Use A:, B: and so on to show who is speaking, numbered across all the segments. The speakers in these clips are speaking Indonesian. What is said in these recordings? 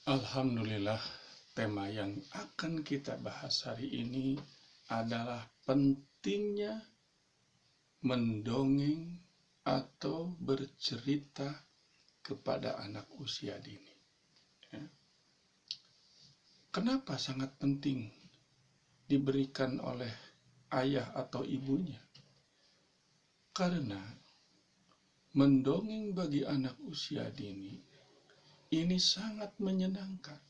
A: Alhamdulillah, tema yang akan kita bahas hari ini adalah pentingnya mendongeng atau bercerita kepada anak usia dini. Ya. Kenapa sangat penting diberikan oleh ayah atau ibunya? Karena mendongeng bagi anak usia dini ini sangat menyenangkan.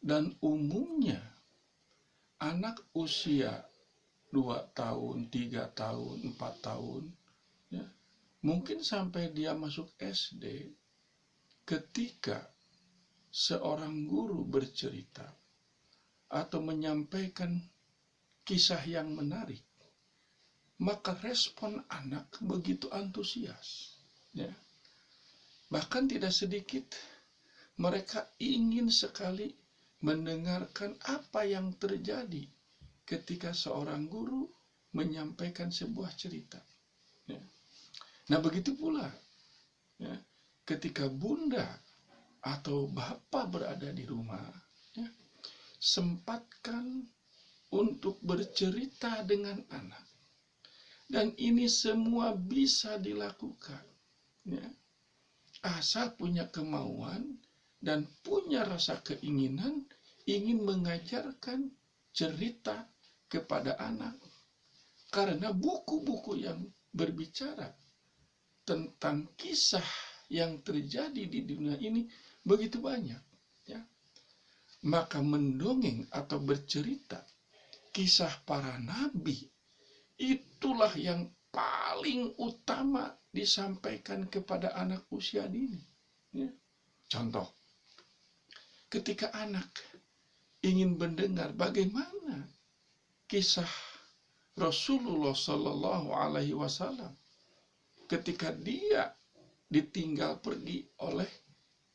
A: Dan umumnya anak usia 2 tahun, 3 tahun, 4 tahun, ya, mungkin sampai dia masuk SD, ketika seorang guru bercerita atau menyampaikan kisah yang menarik, maka respon anak begitu antusias. Ya. Bahkan tidak sedikit mereka ingin sekali mendengarkan apa yang terjadi ketika seorang guru menyampaikan sebuah cerita. Ya. Nah, begitu pula ya, ketika bunda atau bapak berada di rumah, ya, sempatkan untuk bercerita dengan anak. Dan ini semua bisa dilakukan. Ya. Asal punya kemauan dan punya rasa keinginan ingin mengajarkan cerita kepada anak. Karena buku-buku yang berbicara tentang kisah yang terjadi di dunia ini begitu banyak. Ya. Maka mendongeng atau bercerita kisah para nabi, itulah yang paling utama disampaikan kepada anak usia dini. Ya. Contoh, ketika anak ingin mendengar bagaimana kisah Rasulullah Shallallahu Alaihi Wasallam ketika dia ditinggal pergi oleh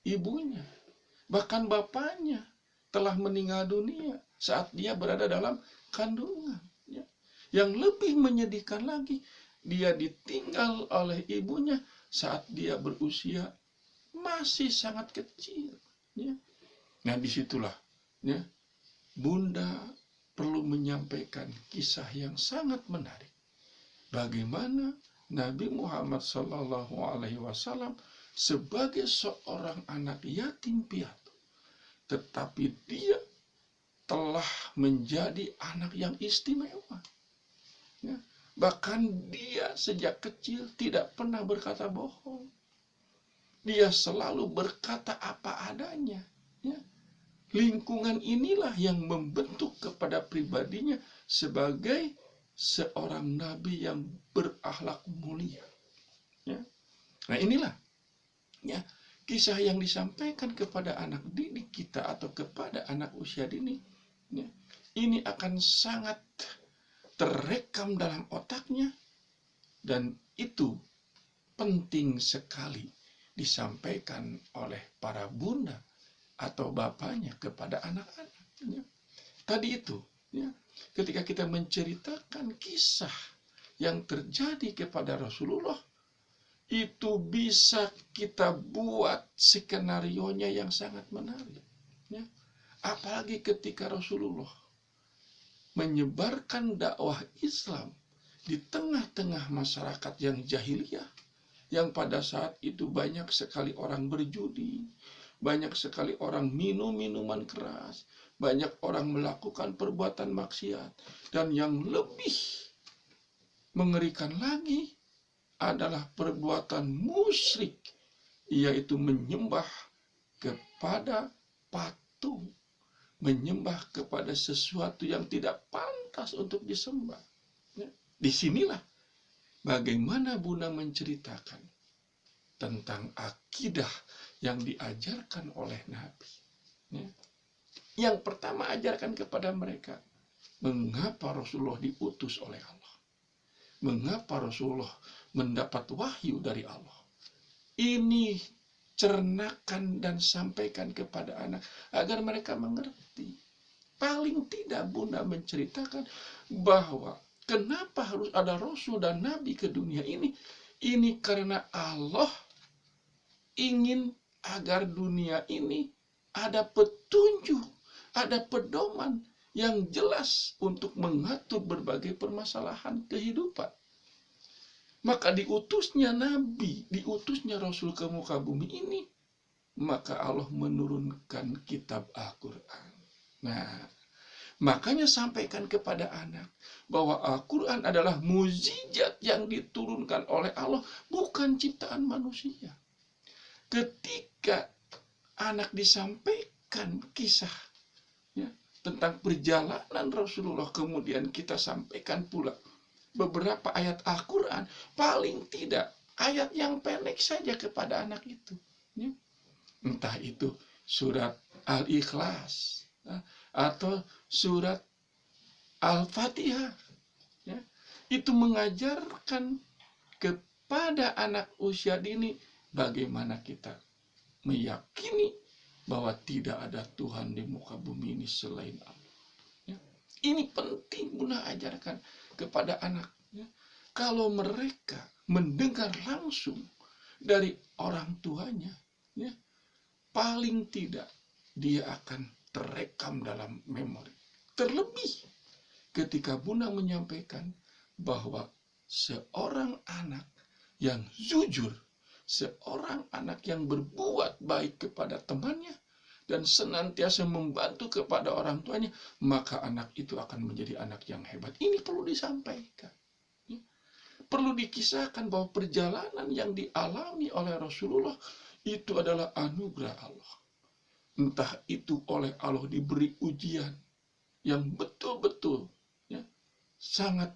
A: ibunya, bahkan bapaknya telah meninggal dunia saat dia berada dalam kandungan. Ya. Yang lebih menyedihkan lagi, dia ditinggal oleh ibunya saat dia berusia masih sangat kecil. Ya. Nah, disitulah ya, bunda perlu menyampaikan kisah yang sangat menarik. Bagaimana Nabi Muhammad Sallallahu Alaihi Wasallam sebagai seorang anak yatim piatu, tetapi dia telah menjadi anak yang istimewa. Ya. Bahkan dia sejak kecil tidak pernah berkata bohong. Dia selalu berkata apa adanya. Ya. Lingkungan inilah yang membentuk kepada pribadinya sebagai seorang nabi yang berakhlak mulia. Ya. Nah, inilah ya, kisah yang disampaikan kepada anak didik kita atau kepada anak usia dini. Ya. Ini akan sangat terekam dalam otaknya, dan itu penting sekali disampaikan oleh para bunda atau bapaknya kepada anak-anak. Ya. Tadi itu, ya, ketika kita menceritakan kisah yang terjadi kepada Rasulullah, itu bisa kita buat skenarionya yang sangat menarik. Ya. Apalagi ketika Rasulullah menyebarkan dakwah Islam di tengah-tengah masyarakat yang jahiliyah, yang pada saat itu banyak sekali orang berjudi, banyak sekali orang minum minuman keras, banyak orang melakukan perbuatan maksiat, dan yang lebih mengerikan lagi adalah perbuatan musyrik, yaitu menyembah kepada patung, menyembah kepada sesuatu yang tidak pantas untuk disembah. Disinilah bagaimana Bunda menceritakan tentang akidah yang diajarkan oleh Nabi. Ya. Yang pertama ajarkan kepada mereka, mengapa Rasulullah diutus oleh Allah. Mengapa Rasulullah mendapat wahyu dari Allah. Ini cernakan dan sampaikan kepada anak agar mereka mengerti. Paling tidak Bunda menceritakan bahwa kenapa harus ada Rasul dan Nabi ke dunia ini. Ini karena Allah ingin agar dunia ini ada petunjuk, ada pedoman yang jelas untuk mengatur berbagai permasalahan kehidupan. Maka diutusnya Nabi, diutusnya Rasul ke muka bumi ini, maka Allah menurunkan kitab Al-Quran. Nah, makanya sampaikan kepada anak bahwa Al-Quran adalah mukjizat yang diturunkan oleh Allah, bukan ciptaan manusia. Ketika anak disampaikan kisah tentang perjalanan Rasulullah, kemudian kita sampaikan pula beberapa ayat Al-Quran, paling tidak ayat yang pendek saja kepada anak itu. Entah itu surat Al-Ikhlas atau surat Al-Fatihah. Itu mengajarkan kepada anak usia dini bagaimana kita meyakini bahwa tidak ada Tuhan di muka bumi ini selain Allah. Ini penting Bunda ajarkan kepada anak. Kalau mereka mendengar langsung dari orang tuanya, paling tidak dia akan terekam dalam memori. Terlebih ketika Bunda menyampaikan bahwa seorang anak yang jujur, seorang anak yang berbuat baik kepada temannya, dan senantiasa membantu kepada orang tuanya, maka anak itu akan menjadi anak yang hebat. Ini perlu disampaikan. Perlu dikisahkan bahwa perjalanan yang dialami oleh Rasulullah itu adalah anugerah Allah. Entah itu oleh Allah diberi ujian yang betul-betul sangat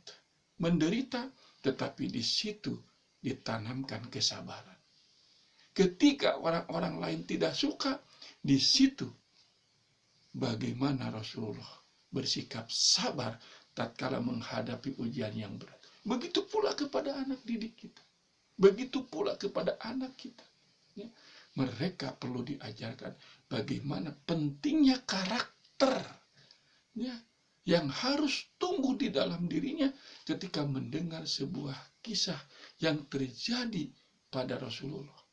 A: menderita, tetapi di situ ditanamkan kesabaran. Ketika orang-orang lain tidak suka, di situ bagaimana Rasulullah bersikap sabar tatkala menghadapi ujian yang berat. Begitu pula kepada anak didik kita. Begitu pula kepada anak kita. Mereka perlu diajarkan bagaimana pentingnya karakter yang harus tumbuh di dalam dirinya ketika mendengar sebuah kisah yang terjadi pada Rasulullah.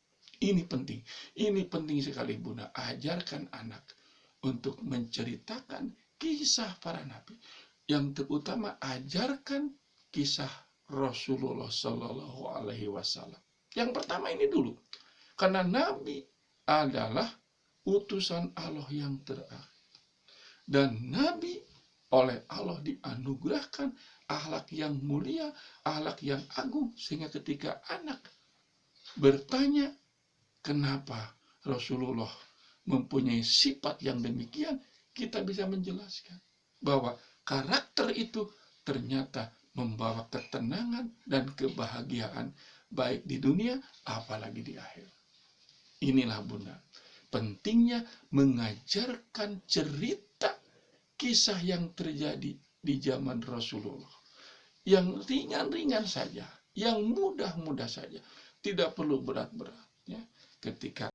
A: Ini penting sekali Bunda. Ajarkan anak untuk menceritakan kisah para nabi. Yang terutama ajarkan kisah Rasulullah Shallallahu Alaihi Wasallam. Yang pertama ini dulu, karena Nabi adalah utusan Allah yang terakhir, dan Nabi oleh Allah dianugerahkan akhlak yang mulia, akhlak yang agung, sehingga ketika anak bertanya kenapa Rasulullah mempunyai sifat yang demikian, kita bisa menjelaskan bahwa karakter itu ternyata membawa ketenangan dan kebahagiaan baik di dunia apalagi di akhir. Inilah Bunda, pentingnya mengajarkan cerita kisah yang terjadi di zaman Rasulullah. Yang ringan-ringan saja, yang mudah-mudah saja, tidak perlu berat-berat. Ketika